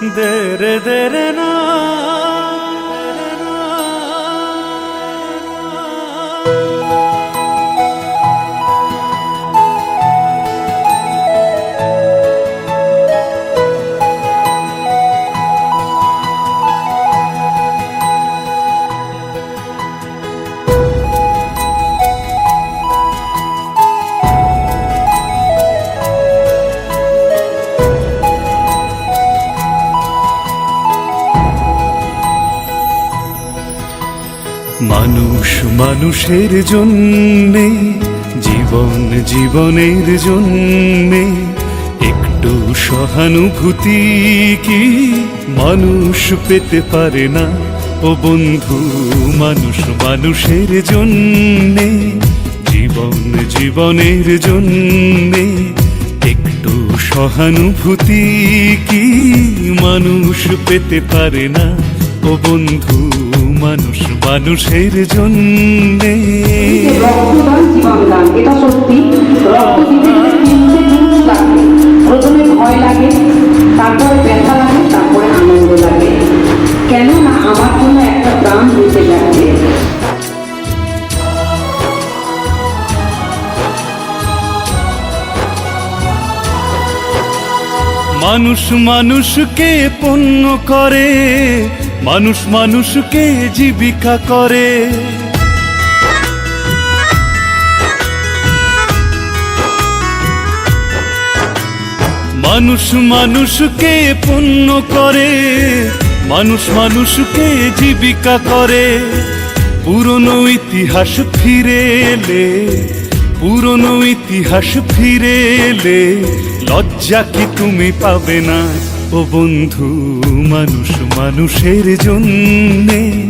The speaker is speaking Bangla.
দেরে দেরে না মানুষ মানুষের জন্যে, জীবন জীবনের জন্যে একটু সহানুভূতি কি মানুষ পেতে পারে না? ও বন্ধু, মানুষ মানুষের জন্যে, জীবন জীবনের জন্যে একটু সহানুভূতি কি মানুষ পেতে পারে না? ও বন্ধু, মানুষ মানুষের জন্যে। রক্তদান জীবনদান, এটা সত্যি। রক্ত দিতে লাগে, প্রথমে ভয় লাগে, তারপরে ব্যথা লাগে, তারপরে আনন্দ লাগে। কেননা আমার জন্য একটা প্রাণ দিতে যাচ্ছে। মানুষ মানুষকে পণ্য করে, মানুষ মানুষকে জীবিকা করে। মানুষ মানুষকে পণ্য করে, মানুষ মানুষকে জীবিকা করে। পুরনো ইতিহাস ফিরে এলে, পুরনো ইতিহাস ফিরে এলে লজ্জা কি তুমি পাবে না? ও বন্ধু, মানুষ মানুষের জন্যে।